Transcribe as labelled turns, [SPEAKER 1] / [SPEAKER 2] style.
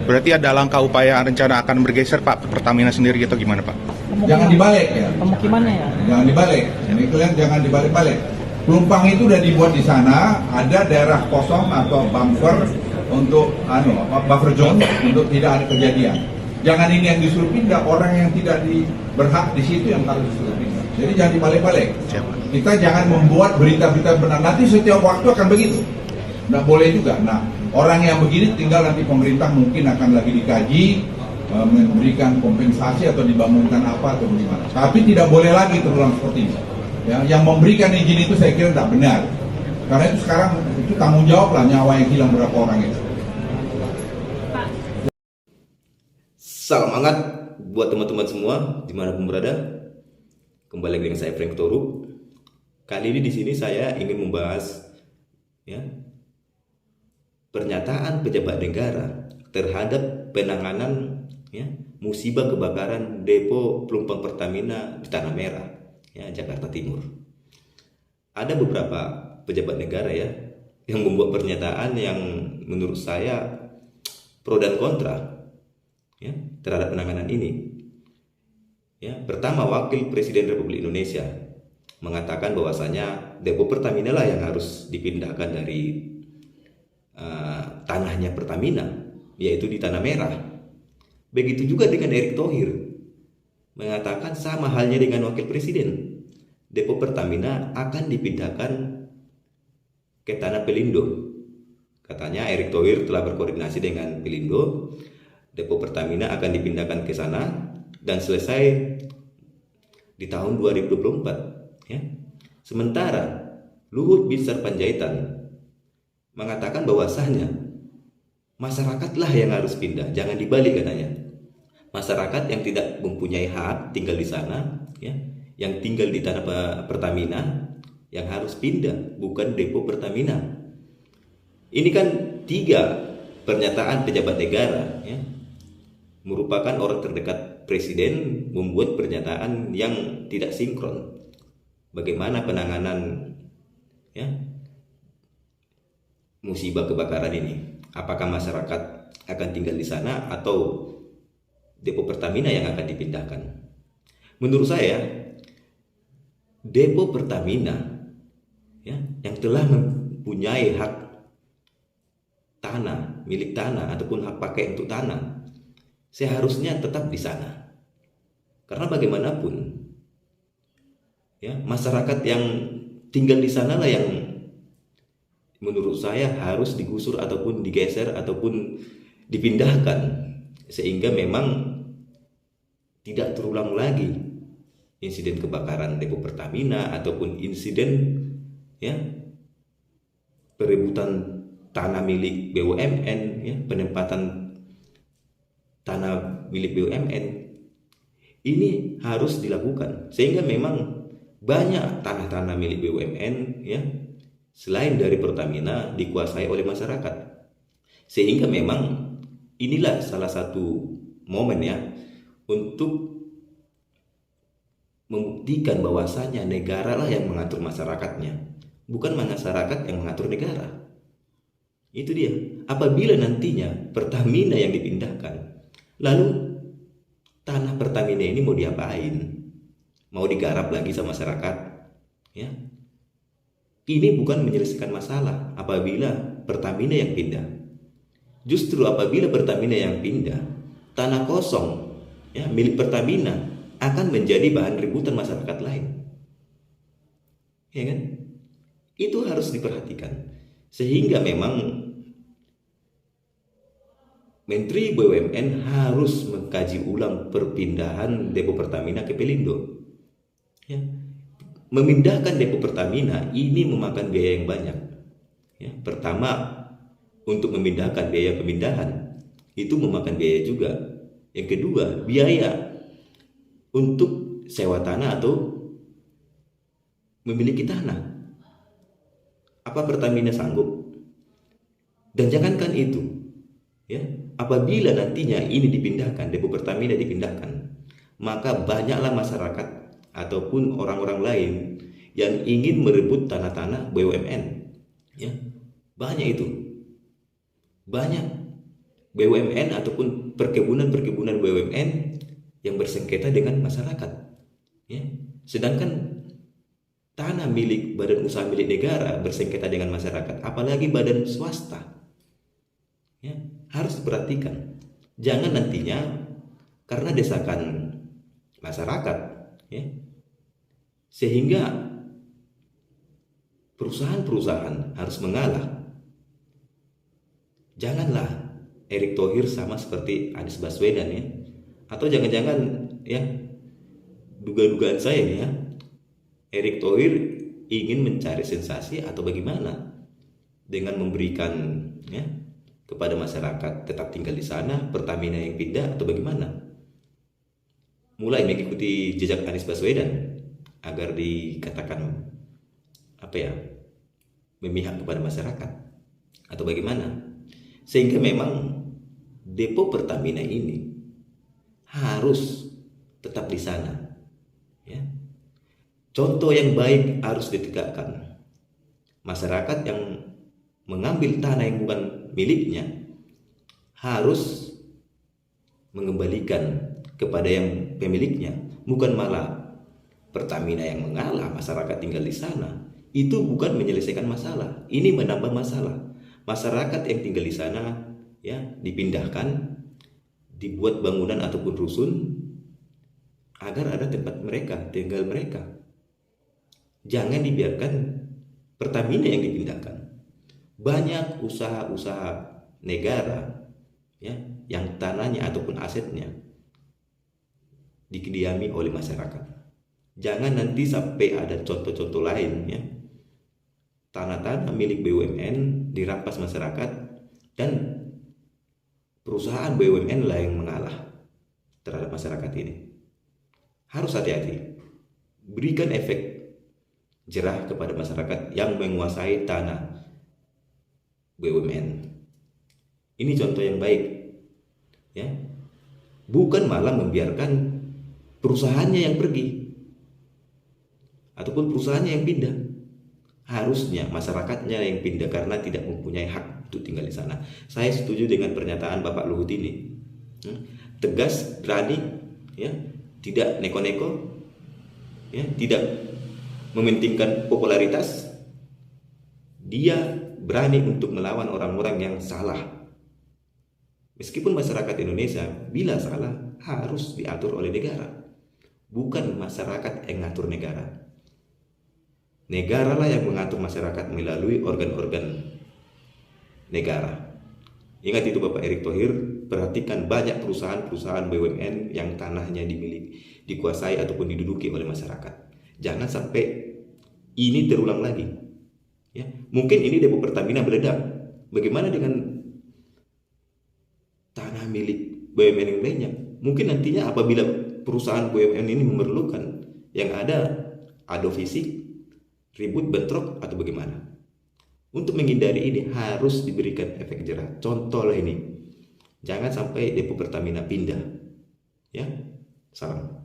[SPEAKER 1] Berarti ada langkah upaya rencana akan bergeser Pak Pertamina sendiri atau gimana Pak?
[SPEAKER 2] Jangan dibalik ya.
[SPEAKER 3] Pemukimannya ya.
[SPEAKER 2] Jangan dibalik. Ini kalian jangan dibalik-balik. Pelumpang itu udah dibuat di sana, ada daerah kosong atau buffer untuk buffer zone untuk tidak ada kejadian. Jangan ini yang disuruh pindah, orang yang tidak berhak di situ yang harus disuruh pindah. Jadi jangan dibalik-balik. Kita jangan membuat berita-berita benar. Nanti setiap waktu akan begitu. Nggak boleh juga. Nah, orang yang begini tinggal nanti pemerintah mungkin akan lagi dikaji, memberikan kompensasi atau dibangunkan apa atau bagaimana. Tapi tidak boleh lagi terulang seperti ini. Ya, yang memberikan izin itu saya kira tidak benar. Karena itu sekarang itu tanggung jawab lah nyawa yang hilang berapa orang itu.
[SPEAKER 4] Salam hangat buat teman-teman semua dimanapun berada. Kembali dengan saya Frank Toruk. Kali ini di sini saya ingin membahas pernyataan pejabat negara terhadap penanganan musibah kebakaran depo pelumpang Pertamina di Tanah Merah, Jakarta Timur. Ada beberapa pejabat negara yang membuat pernyataan yang menurut saya pro dan kontra terhadap penanganan ini. Pertama, Wakil Presiden Republik Indonesia mengatakan bahwasanya depo Pertamina lah yang harus dipindahkan dari tanahnya Pertamina, yaitu di Tanah Merah. Begitu juga dengan Erick Thohir mengatakan sama halnya dengan Wakil Presiden, depo Pertamina akan dipindahkan ke tanah Pelindo. Katanya Erick Thohir telah berkoordinasi dengan Pelindo, depo Pertamina akan dipindahkan ke sana dan selesai di tahun 2024. Sementara Luhut Binsar Panjaitan mengatakan bahwasanya masyarakatlah yang harus pindah, jangan dibalik katanya. Masyarakat yang tidak mempunyai hak tinggal di sana, yang tinggal di tanah Pertamina, yang harus pindah, bukan depo Pertamina. Ini kan 3 pernyataan pejabat negara, merupakan orang terdekat presiden membuat pernyataan yang tidak sinkron. Bagaimana penanganan musibah kebakaran ini? Apakah masyarakat akan tinggal di sana atau depo Pertamina yang akan dipindahkan? Menurut saya, depo Pertamina yang telah mempunyai hak tanah, milik tanah ataupun hak pakai untuk tanah, seharusnya tetap di sana. Karena bagaimanapun masyarakat yang tinggal di sana lah yang menurut saya harus digusur ataupun digeser ataupun dipindahkan, sehingga memang tidak terulang lagi insiden kebakaran depo Pertamina ataupun insiden perebutan tanah milik BUMN, penempatan tanah milik BUMN. Ini harus dilakukan sehingga memang banyak tanah-tanah milik BUMN selain dari Pertamina dikuasai oleh masyarakat. Sehingga memang inilah salah satu momen untuk membuktikan bahwasanya negara lah yang mengatur masyarakatnya, bukan masyarakat yang mengatur negara. Itu dia. Apabila nantinya Pertamina yang dipindahkan, lalu tanah Pertamina ini mau diapain? Mau digarap lagi sama masyarakat? Ini bukan menyelesaikan masalah apabila Pertamina yang pindah. Justru apabila Pertamina yang pindah, tanah kosong milik Pertamina akan menjadi bahan rebutan masyarakat lain. Itu harus diperhatikan. Sehingga memang Menteri BUMN harus mengkaji ulang perpindahan depo Pertamina ke Pelindo. Memindahkan depo Pertamina ini memakan biaya yang banyak. Pertama, untuk memindahkan biaya pemindahan itu memakan biaya juga. Yang kedua, biaya untuk sewa tanah atau memiliki tanah. Apa Pertamina sanggup? Dan jangankan itu, apabila nantinya ini dipindahkan, depo Pertamina dipindahkan, maka banyaklah masyarakat ataupun orang-orang lain yang ingin merebut tanah-tanah BUMN. Banyak itu. Banyak BUMN ataupun perkebunan-perkebunan BUMN yang bersengketa dengan masyarakat. Ya. Sedangkan tanah milik badan usaha milik negara bersengketa dengan masyarakat, apalagi badan swasta, ya, harus diperhatikan. Jangan nantinya karena desakan masyarakat, ya, sehingga perusahaan-perusahaan harus mengalah. Janganlah Erick Thohir sama seperti Anies Baswedan, ya, atau jangan-jangan, ya, duga-dugaan saya nih, ya, Erick Thohir ingin mencari sensasi atau bagaimana dengan memberikan, ya, kepada masyarakat tetap tinggal di sana, Pertamina yang pindah atau bagaimana? Mulai mengikuti jejak Anies Baswedan agar dikatakan apa ya, memihak kepada masyarakat atau bagaimana? Sehingga memang depo Pertamina ini harus tetap di sana, ya. Contoh yang baik harus ditegakkan. Masyarakat yang mengambil tanah yang bukan miliknya harus mengembalikan kepada yang pemiliknya, bukan malah Pertamina yang mengalah, masyarakat tinggal di sana. Itu bukan menyelesaikan masalah, ini menambah masalah. Masyarakat yang tinggal di sana, ya, dipindahkan, dibuat bangunan ataupun rusun agar ada tempat mereka tinggal mereka. Jangan dibiarkan Pertamina yang dipindahkan. Banyak usaha-usaha negara, ya, yang tanahnya ataupun asetnya dikediami oleh masyarakat. Jangan nanti sampai ada contoh-contoh lain, ya, tanah-tanah milik BUMN dirampas masyarakat dan perusahaan BUMN lah yang mengalah terhadap masyarakat ini. Harus hati-hati. Berikan efek jerah kepada masyarakat yang menguasai tanah BUMN. Ini contoh yang baik, ya. Bukan malah membiarkan perusahaannya yang pergi ataupun perusahaannya yang pindah. Harusnya masyarakatnya yang pindah karena tidak mempunyai hak untuk tinggal di sana. Saya setuju dengan pernyataan Bapak Luhut ini. Tegas, berani, ya, tidak neko-neko, ya, tidak mementingkan popularitas. Dia berani untuk melawan orang-orang yang salah. Meskipun masyarakat Indonesia bila salah harus diatur oleh negara, bukan masyarakat yang ngatur negara. Negaralah yang mengatur masyarakat melalui organ-organ negara. Ingat itu Bapak Erick Thohir, perhatikan banyak perusahaan-perusahaan BUMN yang tanahnya dikuasai ataupun diduduki oleh masyarakat. Jangan sampai ini terulang lagi. Ya, mungkin ini depo Pertamina meledak. Bagaimana dengan tanah milik BUMN yang lainnya? Mungkin nantinya apabila perusahaan BUMN ini memerlukan, yang ada fisik, ribut, bentrok atau bagaimana. Untuk menghindari ini harus diberikan efek jerah. Contoh lah ini. Jangan sampai depo Pertamina pindah. Ya, salam.